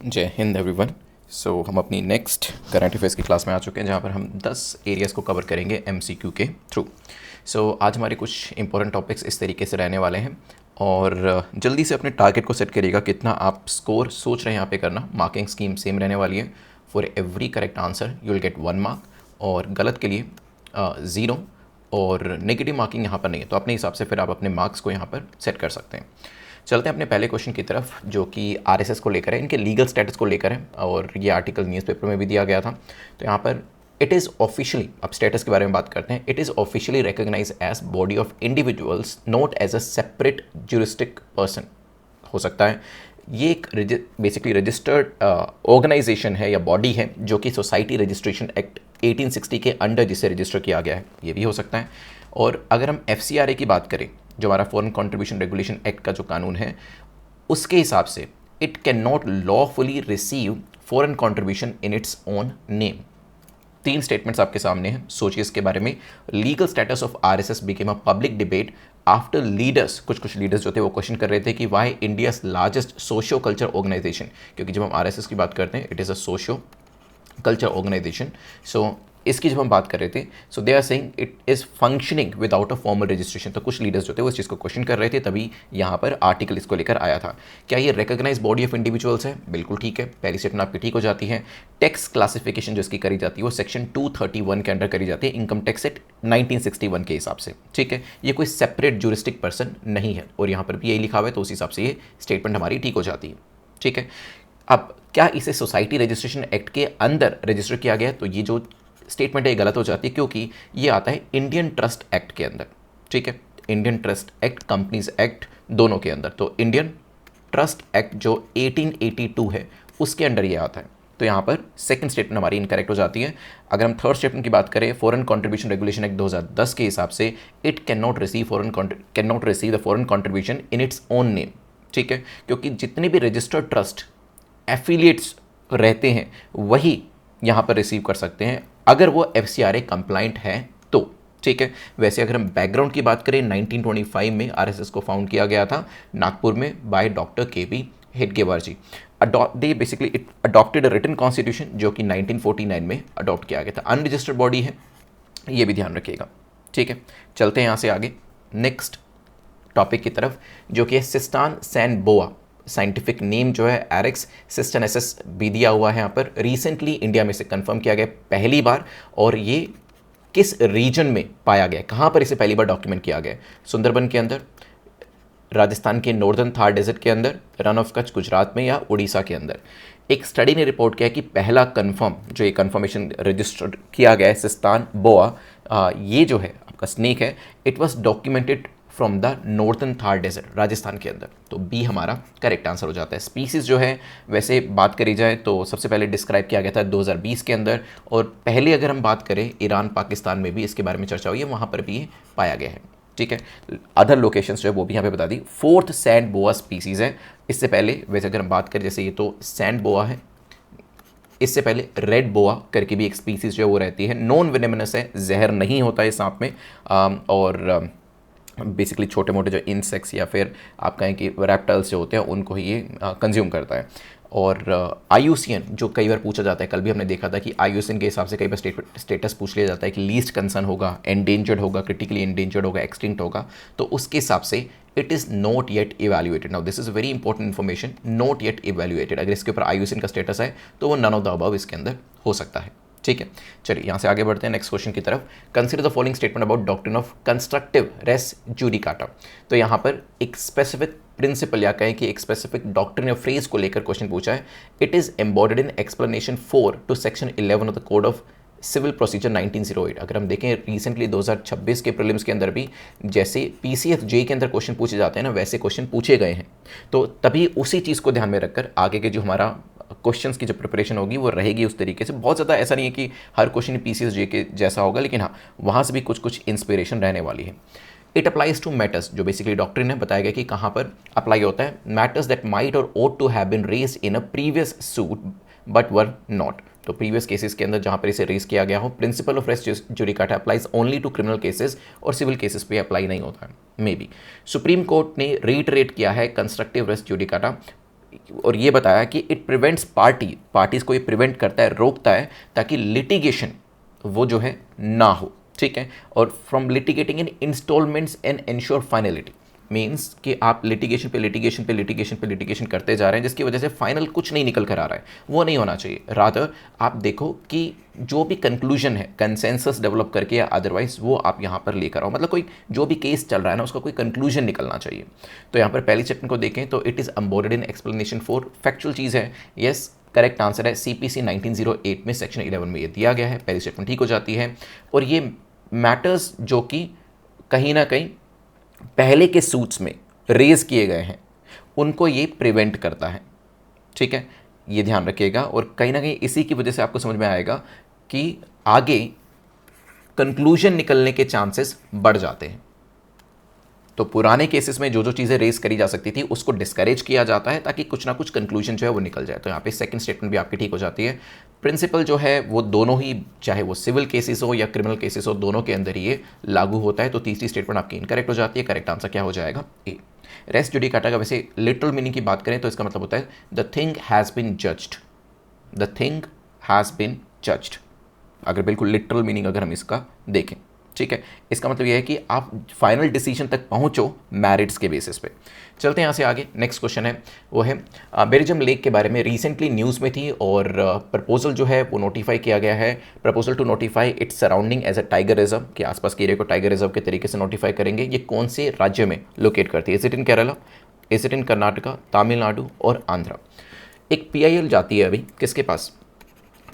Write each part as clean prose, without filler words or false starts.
जय हिंद एवरीवन। हम अपनी नेक्स्ट करंट अफेयर्स की क्लास में आ चुके हैं, जहाँ पर हम 10 एरियाज़ को कवर करेंगे एमसीक्यू के थ्रू। आज हमारे कुछ इंपॉर्टेंट टॉपिक्स इस तरीके से रहने वाले हैं और जल्दी से अपने टारगेट को सेट करिएगा कितना आप स्कोर सोच रहे हैं यहाँ पे करना। मार्किंग स्कीम सेम रहने वाली है। For every correct answer you will get 1 mark और गलत के लिए 0 और नेगेटिव मार्किंग यहाँ पर नहीं है। तो अपने हिसाब से फिर आप अपने मार्क्स को यहाँ पर सेट कर सकते हैं। चलते हैं अपने पहले क्वेश्चन की तरफ, जो कि आरएसएस को लेकर है, इनके लीगल स्टेटस को लेकर है और ये आर्टिकल न्यूज़पेपर में भी दिया गया था। तो यहाँ पर इट इज़ ऑफिशियली, अब स्टेटस के बारे में बात करते हैं। It is officially recognise as body of individuals not as a separate juristic person. हो सकता है ये एक बेसिकली रजिस्टर्ड ऑर्गेनाइजेशन है या बॉडी है जो कि सोसाइटी रजिस्ट्रेशन एक्ट 1860 के अंडर जिसे रजिस्टर किया गया है, ये भी हो सकता है। और अगर हम एफसीआरए की बात करें, जो हमारा फॉरेन कंट्रीब्यूशन रेगुलेशन एक्ट का जो कानून है, उसके हिसाब से it can not lawfully receive foreign contribution in its own name. 3 statements आपके सामने हैं, सोचिए इसके बारे में। Legal status of RSS became a public debate after leaders, कुछ लीडर्स जो थे वो क्वेश्चन कर रहे थे कि why India's largest socio culture organisation, क्योंकि जब हम आरएसएस की बात करते हैं it is a socio culture organisation. इसकी जब हम बात कर रहे थे, so they are saying it is functioning without a formal registration. तो कुछ लीडर्स जो थे वो इस चीज़ को क्वेश्चन कर रहे थे, तभी यहाँ पर आर्टिकल इसको लेकर आया था। क्या ये रिकॉग्नाइज बॉडी ऑफ इंडिविजुअल्स है? बिल्कुल ठीक है, पहली स्टेटमेंट आपकी ठीक हो जाती है। टैक्स क्लासिफिकेशन जो इसकी करी जाती है वो सेक्शन 231 के अंडर करी जाती है, इनकम टैक्स एक्ट 1961 के हिसाब से। ठीक है, ये कोई सेपरेट ज्यूरिस्टिक पर्सन नहीं है और यहाँ पर भी यही लिखा हुआ है, तो उस हिसाब से ये स्टेटमेंट हमारी ठीक हो जाती है। ठीक है, अब क्या इसे सोसाइटी रजिस्ट्रेशन एक्ट के अंदर रजिस्टर किया गया? तो ये जो स्टेटमेंट है गलत हो जाती है, क्योंकि ये आता है इंडियन ट्रस्ट एक्ट के अंदर। ठीक है, Indian trust act, companies act, दोनों के अंदर। तो इंडियन ट्रस्ट एक्ट जो 1882 है उसके अंडर ये आता है। तो यहाँ पर सेकंड स्टेटमेंट हमारी इनकरेक्ट हो जाती है। अगर हम थर्ड स्टेटमेंट की बात करें, फॉरेन कंट्रीब्यूशन रेगुलेशन एक्ट 2010 के हिसाब से it can not receive the foreign contribution in its own name. ठीक है, क्योंकि जितने भी रजिस्टर्ड ट्रस्ट एफिलिएट्स रहते हैं वही यहाँ पर रिसीव कर सकते हैं अगर वो एफसीआरए कंप्लाइंट है तो। ठीक है, वैसे अगर हम बैकग्राउंड की बात करें, 1925 में आरएसएस को फाउंड किया गया था नागपुर में by doctor KB Hedgewar ji. They basically it adopted a written constitution जो कि 1949 में अडॉप्ट किया गया था। अनरजिस्टर्ड बॉडी है, ये भी ध्यान रखिएगा। ठीक है, चलते हैं यहाँ से आगे नेक्स्ट टॉपिक की तरफ, जो कि है सिस्टान सैन बोआ। साइंटिफिक नेम जो है एरिक्स सिस्टनेसिस भी दिया हुआ है यहाँ पर। रिसेंटली इंडिया में से कंफर्म किया गया पहली बार, और ये किस रीजन में पाया गया, कहाँ पर इसे पहली बार डॉक्यूमेंट किया गया? सुंदरबन के अंदर, राजस्थान के नॉर्दर्न थार डेजर्ट के अंदर, रन ऑफ कच्छ गुजरात में, या उड़ीसा के अंदर। एक स्टडी ने रिपोर्ट किया कि पहला कंफर्म जो ये कंफर्मेशन रजिस्टर्ड किया गया है सिस्तान बोआ, ये जो है आपका स्नेक है, it was documented from the northern Thar desert, Rajasthan के अंदर। तो बी हमारा करेक्ट आंसर हो जाता है। स्पीसीज जो है वैसे बात करी जाए तो सबसे पहले डिस्क्राइब किया गया था 2020 के अंदर, और पहले अगर हम बात करें ईरान पाकिस्तान में भी इसके बारे में चर्चा हुई है, वहाँ पर भी ये पाया गया है। ठीक है, अदर लोकेशंस जो है वो भी यहाँ पे बता दी। 4th सैंड बोआ स्पीसीज है। इससे पहले वैसे अगर हम बात करें, जैसे ये तो सैंड बोआ है, इससे पहले रेड बोआ करके भी एक स्पीसीज जो है वो रहती है, नॉन वेनेमिनस है, जहर नहीं होता है सांप में, और बेसिकली छोटे मोटे जो इंसेक्ट्स या फिर आप कहें कि रैप्टाइल्स जो होते हैं उनको ही ये कंज्यूम करता है। और आईयूसीएन जो कई बार पूछा जाता है, कल भी हमने देखा था कि आईयूसीएन के हिसाब से कई बार स्टेटस पूछ लिया जाता है कि लीस्ट कंसर्न होगा, एंडेंजर्ड होगा, क्रिटिकली एंडेंजर्ड होगा, एक्सटिंक्ट होगा। तो उसके हिसाब से it is not yet evaluated. Now this is very important information, not yet evaluated. अगर इसके ऊपर आईयूसीएन का स्टेटस है तो वो नन ऑफ द अबव इसके अंदर हो सकता है। ठीक है, चलिए यहाँ से आगे बढ़ते हैं नेक्स्ट क्वेश्चन की तरफ। Consider the following statement about doctrine of constructive res judicata. तो यहाँ पर एक स्पेसिफिक प्रिंसिपल या कहें कि एक स्पेसिफिक डॉक्ट्रिन या फ्रेज को लेकर क्वेश्चन पूछा है। It is embodied in explanation 4 to section 11 of the code of civil procedure 1908। अगर हम देखें रिसेंटली 2026 के प्रीलिम्स के अंदर भी जैसे पीसीएफ जे के अंदर क्वेश्चन पूछे जाते हैं ना, वैसे क्वेश्चन पूछे गए हैं। तो तभी उसी चीज़ को ध्यान में रखकर आगे के जो हमारा क्वेश्चंस की जो प्रिपरेशन होगी वो रहेगी उस तरीके से। बहुत ज़्यादा ऐसा नहीं है कि हर क्वेश्चन पीसीएस जे के जैसा होगा, लेकिन हाँ वहाँ से भी कुछ कुछ इंस्पिरेशन रहने वाली है। इट अप्लाइज टू मैटर्स, जो बेसिकली डॉक्ट्रिन है, बताया गया कि कहाँ पर अप्लाई होता है। मैटर्स दैट माइट और ought to have been raised in a previous suit but were not. तो प्रीवियस केसेस के अंदर जहाँ पर इसे रेज किया गया हो। Principle of res judicata applies only to criminal cases, और सिविल केसेस पे अप्लाई नहीं होता है। मे बी सुप्रीम कोर्ट ने रीटरेट किया है कंस्ट्रक्टिव रेस जुडिकाटा और ये बताया कि इट प्रिवेंट्स पार्टीज को ये प्रिवेंट करता है, रोकता है, ताकि लिटिगेशन वो जो है ना हो, ठीक है। और from litigating in instalments and ensure finality, means कि आप लिटिगेशन करते जा रहे हैं जिसकी वजह से फाइनल कुछ नहीं निकल कर आ रहा है, वो नहीं होना चाहिए। रादर आप देखो कि जो भी कंक्लूजन है कंसेंसस डेवलप करके या अदरवाइज वो आप यहाँ पर लेकर आओ, मतलब कोई जो भी केस चल रहा है ना उसका कोई कंक्लूजन निकलना चाहिए। तो यहाँ पर पहली स्टेटमेंट को देखें तो it is embodied in explanation for, factual चीज़ है, यस करेक्ट आंसर है। CPC 1908 में सेक्शन 11 में ये दिया गया है, पहली स्टेटमेंट ठीक हो जाती है। और ये मैटर्स जो कि कहीं ना कहीं पहले के सूट्स में रेज किए गए हैं उनको ये प्रिवेंट करता है, ठीक है, ये ध्यान रखिएगा। और कहीं ना कहीं इसी की वजह से आपको समझ में आएगा कि आगे कंक्लूजन निकलने के चांसेस बढ़ जाते हैं। तो पुराने केसेस में जो जो चीज़ें रेस करी जा सकती थी उसको डिस्करेज किया जाता है ताकि कुछ ना कुछ कंक्लूजन जो है वो निकल जाए। तो यहाँ पे सेकंड स्टेटमेंट भी आपकी ठीक हो जाती है। प्रिंसिपल जो है वो दोनों ही, चाहे वो सिविल केसेस हो या क्रिमिनल केसेस हो, दोनों के अंदर ये लागू होता है। तो तीसरी स्टेटमेंट आपकी इनकरेक्ट हो जाती है। करेक्ट आंसर क्या हो जाएगा? ए। रेस्ट जुडिकाटा का वैसे लिटरल मीनिंग की बात करें तो इसका मतलब होता है the thing has been judged, the thing has been judged, अगर बिल्कुल लिटरल मीनिंग अगर हम इसका देखें, ठीक है। इसका मतलब यह है कि आप फाइनल डिसीजन तक पहुंचो मेरिट्स के बेसिस पे। चलते हैं यहाँ से आगे। नेक्स्ट क्वेश्चन है वो है बेरिजम लेक के बारे में रिसेंटली न्यूज़ में थी और प्रपोजल जो है वो नोटिफाई किया गया है। Proposal to notify its surrounding as a tiger reserve, के आसपास के एरिया को टाइगर रिजर्व के तरीके से नोटिफाई करेंगे। ये कौन से राज्य में लोकेट करती है? Is it in Kerala, is it in Karnataka, Tamil Nadu और आंध्रा। एक PIL जाती है अभी किसके पास?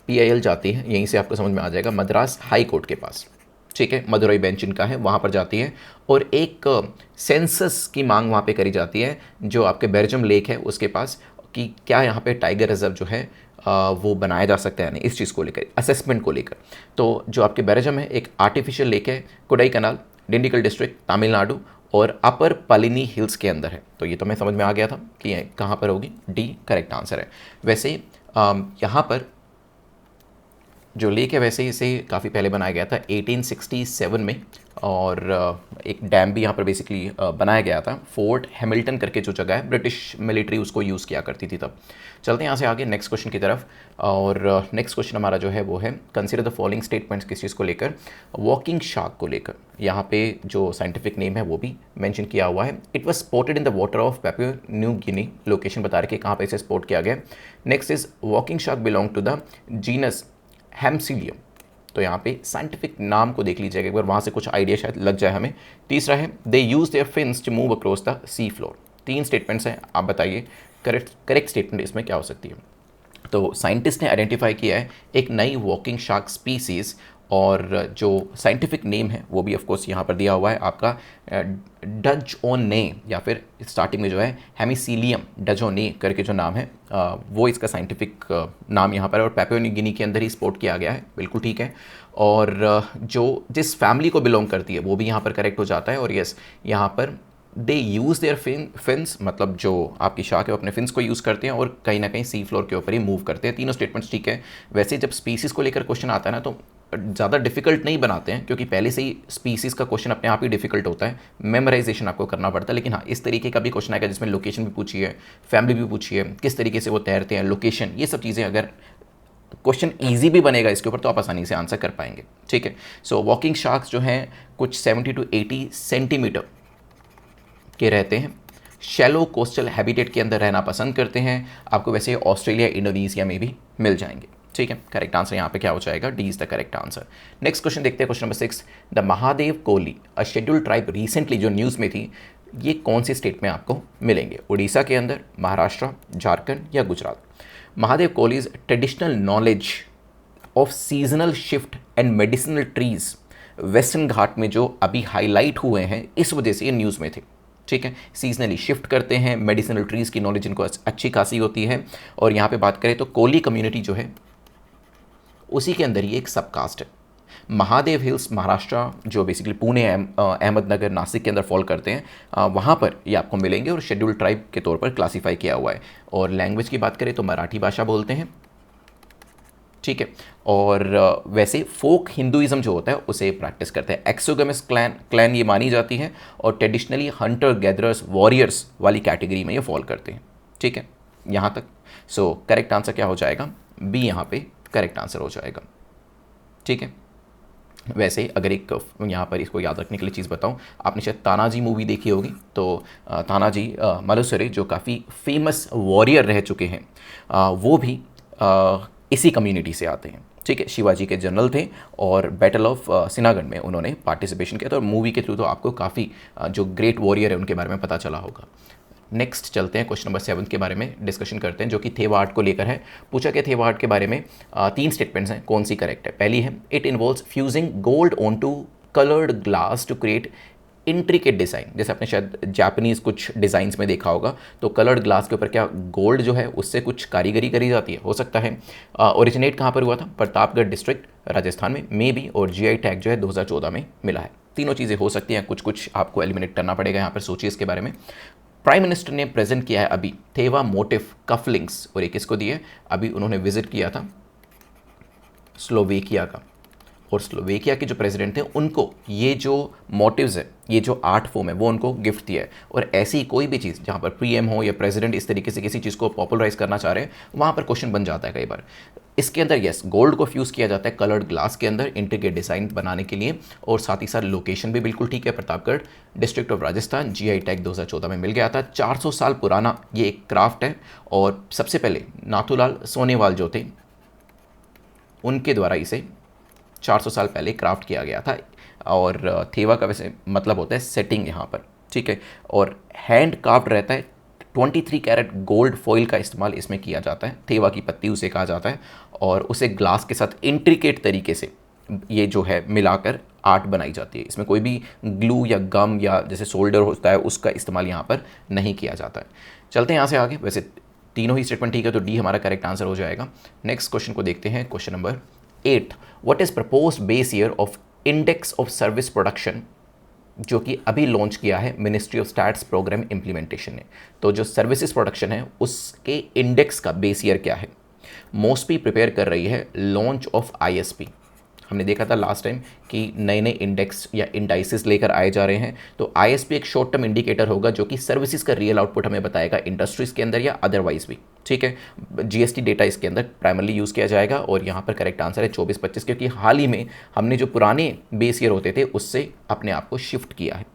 PIL जाती है, यहीं से आपको समझ में आ जाएगा, मद्रास हाई कोर्ट के पास, ठीक है, मदुरई बेंच इनका है, वहाँ पर जाती है। और एक सेंसस की मांग वहाँ पे करी जाती है जो आपके बेरिजम लेक है उसके पास, कि क्या यहाँ पे टाइगर रिजर्व जो है वो बनाया जा सकता है, यानी इस चीज़ को लेकर, असेसमेंट को लेकर। तो जो आपके बेरिजम है एक आर्टिफिशियल लेक है, कोडाई कनाल, डिंडिगल डिस्ट्रिक्ट, तमिलनाडु और अपर पलिनी हिल्स के अंदर है। तो ये तो मैं समझ में आ गया था कि ये कहाँ पर होगी, डी करेक्ट आंसर है। वैसे यहाँ पर जो लेक है वैसे इसे काफ़ी पहले बनाया गया था 1867 में, और एक डैम भी यहाँ पर बेसिकली बनाया गया था। फोर्ट हैमिल्टन करके जो जगह है, ब्रिटिश मिलिट्री उसको यूज़ किया करती थी तब। चलते हैं यहाँ से आगे नेक्स्ट क्वेश्चन की तरफ। और नेक्स्ट क्वेश्चन हमारा जो है वो है कंसीडर द फॉलोइंग स्टेटमेंट्स, किस चीज़ को लेकर? वॉकिंग शार्क को लेकर। यहाँ पे जो साइंटिफिक नेम है वो भी मेंशन किया हुआ है। It was spotted in the water of Papua New Guinea, location बता रहे कि कहाँ पे इसे स्पॉट किया गया। Next is walking shark belong to the genus Hemiscyllium. तो यहाँ पे साइंटिफिक नाम को देख लीजिएगा एक बार, वहाँ से कुछ आइडिया शायद लग जाए हमें। तीसरा है they use their fins to move across the sea floor. 3 statements हैं, आप बताइए करेक्ट स्टेटमेंट इसमें क्या हो सकती है। तो साइंटिस्ट ने आइडेंटिफाई किया है एक नई वॉकिंग शार्क स्पीसीज़, और जो साइंटिफिक नेम है वो भी ऑफ कोर्स यहाँ पर दिया हुआ है आपका डजओने, या फिर स्टार्टिंग में जो है हेमिसीलियम डजओने करके जो नाम है वो इसका साइंटिफिक नाम यहाँ पर है, और पापुआ न्यू गिनी के अंदर ही स्पॉट किया गया है, बिल्कुल ठीक है। और जो जिस फैमिली को बिलोंग करती है वो भी यहाँ पर करेक्ट हो जाता है। और यस यहाँ पर दे यूज़ देयर फिन्स, मतलब जो आपकी शार्क है वो अपने फिन्स को यूज़ करते हैं और कहीं ना कहीं सी फ्लोर के ऊपर ही मूव करते हैं। तीनों स्टेटमेंट्स ठीक है। वैसे जब स्पीसीज़ को लेकर क्वेश्चन आता है ना तो ज़्यादा डिफिकल्ट नहीं बनाते हैं, क्योंकि पहले से ही स्पीसीज़ का क्वेश्चन अपने आप ही डिफिकल्ट होता है, मेमोराइजेशन आपको करना पड़ता है। लेकिन हाँ, इस तरीके का भी क्वेश्चन आएगा जिसमें लोकेशन भी पूछी है, फैमिली भी पूछी है, किस तरीके से वो तैरते हैं, लोकेशन, ये सब चीज़ें अगर क्वेश्चन ईजी भी बनेगा इसके ऊपर तो आप आसानी से आंसर कर पाएंगे, ठीक है। सो वॉकिंग शार्क्स जो हैं कुछ 70 to 80 सेंटीमीटर के रहते हैं, शैलो कोस्टल हैबिटेट के अंदर रहना पसंद करते हैं। आपको वैसे ऑस्ट्रेलिया, इंडोनेशिया में भी मिल जाएंगे, ठीक है। करेक्ट आंसर यहाँ पे क्या हो जाएगा? D is the correct answer. Next question देखते हैं, question number 6। The Mahadev Koli, a scheduled tribe, recently जो न्यूज़ में थी, ये कौन सी स्टेट में आपको मिलेंगे? उड़ीसा के अंदर, महाराष्ट्र, झारखंड या Gujarat? Mahadev Kolis traditional knowledge of seasonal shift and medicinal trees western Ghat में जो अभी हाईलाइट हुए हैं, इस वजह से ये न्यूज़ में थे, ठीक है। सीजनली शिफ्ट करते हैं, मेडिसिनल ट्रीज़ की नॉलेज इनको अच्छी खासी होती है। और यहाँ पे बात करें तो कोली कम्युनिटी जो है उसी के अंदर ही एक सबकास्ट है। महादेव हिल्स महाराष्ट्र, जो बेसिकली पुणे, अहमदनगर, नासिक के अंदर फॉल करते हैं, वहाँ पर ये आपको मिलेंगे और शेड्यूल्ड ट्राइब के तौर पर क्लासीफाई किया हुआ है। और लैंग्वेज की बात करें तो मराठी भाषा बोलते हैं, ठीक है। और वैसे फोक हिंदुइज्म जो होता है उसे प्रैक्टिस करते हैं। एक्सोगेमस क्लैन ये मानी जाती है और ट्रेडिशनली हंटर गैदरर्स वॉरियर्स वाली कैटेगरी में ये फॉल करते हैं, ठीक है। यहाँ तक। सो करेक्ट आंसर क्या हो जाएगा, बी यहाँ पे करेक्ट आंसर हो जाएगा। ठीक है। वैसे अगर एक यहाँ पर इसको याद रखने के लिए चीज़ बताऊँ, आपने शायद तानाजी मूवी देखी होगी, तो तानाजी मालुसरे जो काफ़ी फेमस वॉरियर रह चुके हैं, वो भी इसी कम्युनिटी से आते हैं। ठीक है, शिवाजी के जनरल थे और बैटल ऑफ सिनागढ़ में उन्होंने पार्टिसिपेशन किया था, और मूवी के थ्रू तो आपको काफ़ी जो ग्रेट वॉरियर है उनके बारे में पता चला होगा। नेक्स्ट चलते हैं, क्वेश्चन नंबर 7 के बारे में डिस्कशन करते हैं, जो कि थेवा आर्ट को लेकर है। पूछा कि थेवा आर्ट के बारे में 3 स्टेटमेंट्स हैं, कौन सी करेक्ट है। पहली है, it involves fusing gold on to coloured glass to create intricate design. जैसे आपने शायद जापानीज़ कुछ डिज़ाइंस में देखा होगा, तो कलर्ड ग्लास के ऊपर क्या गोल्ड जो है उससे कुछ कारीगरी करी जाती है, हो सकता है। ओरिजिनेट कहाँ पर हुआ था, प्रतापगढ़ डिस्ट्रिक्ट राजस्थान में, मे बी, और जीआई टैग जो है 2014 में मिला है। तीनों चीज़ें हो सकती हैं, कुछ कुछ आपको एलिमिनेट करना पड़ेगा यहाँ पर, सोचिए इसके बारे में। प्राइम मिनिस्टर ने प्रेजेंट किया है अभी थेवा मोटिफ कफलिंग्स, और ये किसको दिए, अभी उन्होंने विजिट किया था स्लोवेकिया का, और स्लोवेकिया के जो प्रेसिडेंट थे उनको ये जो मोटिव्स है, ये जो आर्ट फॉर्म है, वो उनको गिफ्ट दिया है। और ऐसी कोई भी चीज़ जहाँ पर पीएम हो या प्रेसिडेंट इस तरीके से किसी चीज़ को पॉपुलराइज करना चाह रहे हैं, वहाँ पर क्वेश्चन बन जाता है कई बार। इसके अंदर यस, गोल्ड को फ्यूज़ किया जाता है कलर्ड ग्लास के अंदर इंट्रिकेट डिज़ाइन बनाने के लिए, और साथ ही साथ लोकेशन भी बिल्कुल ठीक है, Pratapgarh district of Rajasthan, GI tag 2014 में मिल गया था। 400 साल पुराना ये एक क्राफ्ट है, और सबसे पहले नाथूलाल सोनेवाल जो थे उनके द्वारा इसे 400 साल पहले क्राफ्ट किया गया था। और थेवा का वैसे मतलब होता है सेटिंग यहाँ पर, ठीक है, और हैंड क्राफ्ट रहता है। 23 कैरेट गोल्ड फॉइल का इस्तेमाल इसमें किया जाता है, थेवा की पत्ती उसे कहा जाता है, और उसे ग्लास के साथ इंट्रिकेट तरीके से ये जो है मिलाकर आर्ट बनाई जाती है। इसमें कोई भी ग्लू या गम या जैसे सोल्डर होता है उसका इस्तेमाल यहाँ पर नहीं किया जाता है। चलते हैं यहाँ से आगे। वैसे तीनों ही स्टेटमेंट ठीक है, तो डी हमारा करेक्ट आंसर हो जाएगा। नेक्स्ट क्वेश्चन को देखते हैं, question number 8। What is proposed base year of index of service production, जो कि अभी लॉन्च किया है ministry of stats programme implementation ने। तो जो सर्विसेज प्रोडक्शन है उसके इंडेक्स का बेस ईयर क्या है। मोस्पी प्रिपेयर कर रही है लॉन्च ऑफ आईएसपी। हमने देखा था लास्ट टाइम कि नए नए इंडेक्स या इंडाइसिस लेकर आए जा रहे हैं, तो आईएसपी एक शॉर्ट टर्म इंडिकेटर होगा जो कि सर्विसेज का रियल आउटपुट हमें बताएगा इंडस्ट्रीज के अंदर या अदरवाइज भी। ठीक है, जीएसटी डेटा इसके अंदर प्राइमरली यूज़ किया जाएगा, और यहाँ पर करेक्ट आंसर है 24-25, क्योंकि हाल ही में हमने जो पुराने बेस ईयर होते थे उससे अपने आप को शिफ्ट किया है।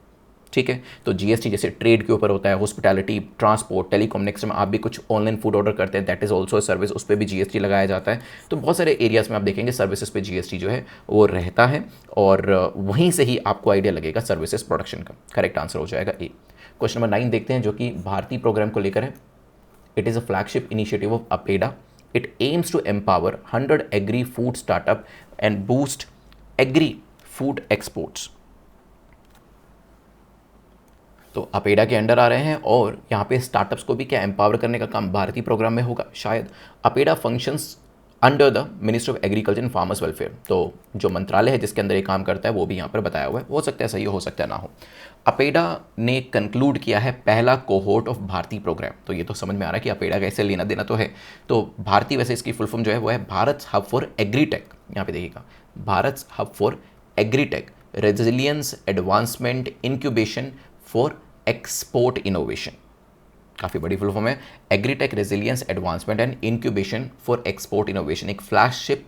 ठीक है, तो जीएसटी जैसे ट्रेड के ऊपर होता है, हॉस्पिटैलिटी, ट्रांसपोर्ट, टेलीकॉम, नेक्स्ट में आप भी कुछ ऑनलाइन फूड ऑर्डर करते हैं, दैट इज़ ऑल्सो सर्विस, उस पर भी जीएसटी लगाया जाता है। तो बहुत सारे एरियाज़ में आप देखेंगे सर्विसेज पे जीएसटी जो है वो रहता है, और वहीं से ही आपको आइडिया लगेगा सर्विसेज प्रोडक्शन का। करेक्ट आंसर हो जाएगा ए। क्वेश्चन नंबर 9 देखते हैं, जो कि भारतीय प्रोग्राम को लेकर है। It is a flagship initiative of APEDA. It aims to empower 100 agri food startup and boost agri food exports. तो अपेडा के अंडर आ रहे हैं, और यहाँ पे स्टार्टअप्स को भी क्या एम्पावर करने का काम भारतीय प्रोग्राम में होगा शायद। APEDA functions under the ministry of agriculture and farmers welfare. तो जो मंत्रालय है जिसके अंदर ये काम करता है वो भी यहाँ पर बताया हुआ है, हो सकता है सही हो सकता है ना हो। अपेडा ने कंक्लूड किया है पहला कोहोर्ट ऑफ भारतीय प्रोग्राम। तो ये तो समझ में आ रहा है कि अपेडा का ऐसे लेना देना तो है। तो भारतीय, वैसे इसकी फुल फॉर्म जो है वो है भारत हब फॉर एग्रीटेक। यहाँ पे देखिएगा, Bharat hub for agritech resilience advancement incubation for export innovation. काफ़ी बड़ी फुल फॉर्म है, agritech resilience advancement and incubation for export innovation. एक फ्लैगशिप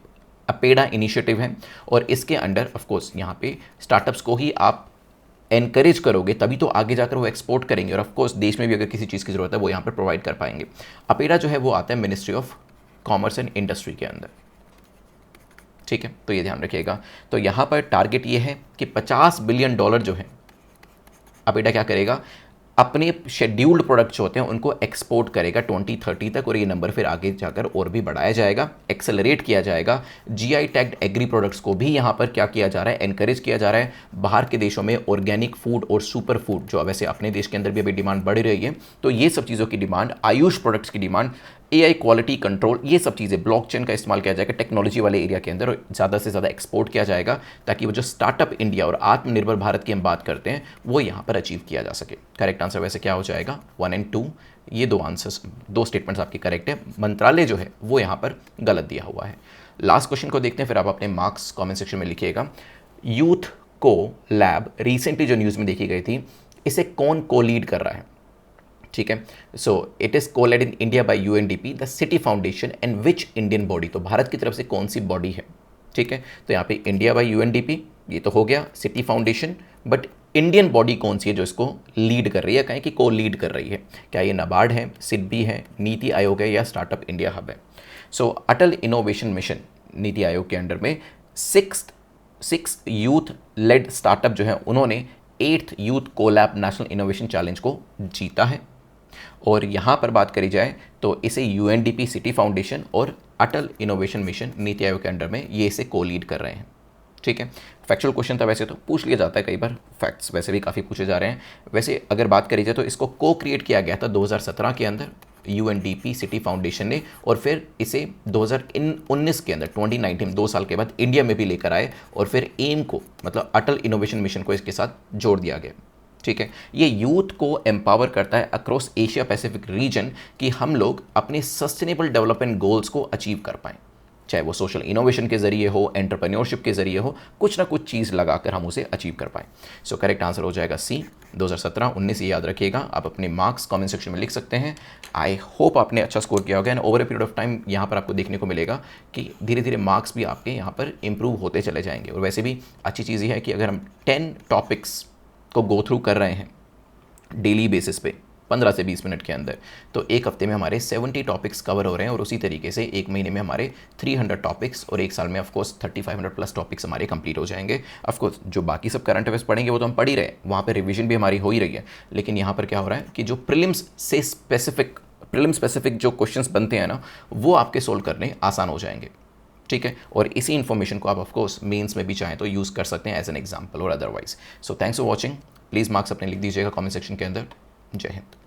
अपेडा इनिशिएटिव है, और इसके अंडर ऑफ कोर्स यहाँ पे स्टार्टअप्स को ही आप एनकरेज करोगे तभी तो आगे जाकर वो एक्सपोर्ट करेंगे, और ऑफ कोर्स देश में भी अगर किसी चीज़ की ज़रूरत है वो यहाँ पर प्रोवाइड कर पाएंगे। अपेडा जो है वो आता है ministry of commerce and industry के अंदर। ठीक है, तो ये ध्यान रखिएगा। तो यहाँ पर टारगेट ये है कि $50 बिलियन जो है अपेडा क्या करेगा, अपने शेड्यूल्ड प्रोडक्ट्स होते हैं उनको एक्सपोर्ट करेगा 2030 तक, और ये नंबर फिर आगे जाकर और भी बढ़ाया जाएगा, एक्सेलरेट किया जाएगा। जीआई टैग्ड एग्री प्रोडक्ट्स को भी यहाँ पर क्या किया जा रहा है, एनकरेज किया जा रहा है। बाहर के देशों में ऑर्गेनिक फूड और सुपर फूड, जो वैसे अपने देश के अंदर भी अभी डिमांड बढ़ रही है, तो ये सब चीज़ों की डिमांड, आयुष प्रोडक्ट्स की डिमांड, एआई क्वालिटी कंट्रोल, ये सब चीज़ें, ब्लॉकचेन का इस्तेमाल किया जाएगा टेक्नोलॉजी वाले एरिया के अंदर, ज़्यादा से ज़्यादा एक्सपोर्ट किया जाएगा, ताकि वो जो स्टार्टअप इंडिया और आत्मनिर्भर भारत की हम बात करते हैं वो यहाँ पर अचीव किया जा सके। करेक्ट आंसर वैसे क्या हो जाएगा, 1 और 2। ये दो आंसर्स, दो स्टेटमेंट्स आपकी करेक्ट है, मंत्रालय जो है वो यहाँ पर गलत दिया हुआ है। लास्ट क्वेश्चन को देखते हैं, फिर आप अपने मार्क्स कॉमेंट सेक्शन में लिखिएगा। यूथ को लैब रिसेंटली जो न्यूज़ में देखी गई थी, इसे कौन को लीड कर रहा है। ठीक है। So it is co-led in India by UNDP the Citi foundation and which Indian body, तो भारत की तरफ से कौन सी बॉडी है, ठीक है। तो यहाँ पे इंडिया बाय यूएनडीपी ये तो हो गया, city foundation, but Indian body कौन सी है जो इसको लीड कर रही है, कहें कि को लीड कर रही है, क्या ये नाबार्ड है, सिडबी है, नीति आयोग है, या स्टार्टअप इंडिया हब है। सो अटल इनोवेशन मिशन नीति आयोग के अंडर में सिक्स यूथ लेड स्टार्टअप जो है उन्होंने 8th youth colab national innovation challenge को जीता है। और यहाँ पर बात करी जाए तो इसे यूएनडीपी सिटी फाउंडेशन और अटल इनोवेशन मिशन नीति आयोग के अंडर में ये इसे को लीड कर रहे हैं, ठीक है। फैक्चुअल क्वेश्चन था, वैसे तो पूछ लिया जाता है कई बार, फैक्ट्स वैसे भी काफ़ी पूछे जा रहे हैं। वैसे अगर बात करी जाए तो इसको को क्रिएट किया गया था 2017 के अंदर यूएनडीपी सिटी फाउंडेशन ने, और फिर इसे 2019 के अंदर 2019 2 साल के बाद इंडिया में भी लेकर आए, और फिर एम को मतलब अटल इनोवेशन मिशन को इसके साथ जोड़ दिया गया, ठीक है। ये यूथ को एम्पावर करता है अक्रॉस एशिया पैसिफिक रीजन कि हम लोग अपने सस्टेनेबल डेवलपमेंट गोल्स को अचीव कर पाएँ, चाहे वो सोशल इनोवेशन के जरिए हो, एंटरप्रेन्योरशिप के जरिए हो, कुछ ना कुछ चीज़ लगाकर हम उसे अचीव कर पाएँ। सो करेक्ट आंसर हो जाएगा सी, 2017-19 ये याद रखिएगा। आप अपने मार्क्स कमेंट सेक्शन में लिख सकते हैं। आई होप आपने अच्छा स्कोर किया होगा, and over a period of time यहाँ पर आपको देखने को मिलेगा कि धीरे धीरे मार्क्स भी आपके यहाँ पर इंप्रूव होते चले जाएंगे। और वैसे भी अच्छी चीज़ ये है कि अगर हम 10 टॉपिक्स को गो थ्रू कर रहे हैं डेली बेसिस पे 15 से 20 मिनट के अंदर, तो एक हफ्ते में हमारे 70 टॉपिक्स कवर हो रहे हैं, और उसी तरीके से एक महीने में हमारे 300 टॉपिक्स, और एक साल में ऑफकोर्स 3500 प्लस टॉपिक्स हमारे कंप्लीट हो जाएंगे। ऑफकोर्स जो बाकी सब करंट अफेयर्स पढ़ेंगे वो तो हम पढ़ ही रहे हैं, वहाँ पे रिवीजन भी हमारी हो ही रही है, लेकिन यहाँ पर क्या हो रहा है कि जो प्रीलिम्स स्पेसिफिक जो क्वेश्चंस बनते हैं ना, वो आपके सोल्व करने आसान हो जाएंगे, ठीक है। और इसी इन्फॉर्मेशन को आप ऑफकोर्स मेंस में भी चाहें तो यूज़ कर सकते हैं एज एन एग्जाम्पल और otherwise. So thanks for watching. Please marks अपने लिख दीजिएगा कमेंट सेक्शन के अंदर। जय हिंद।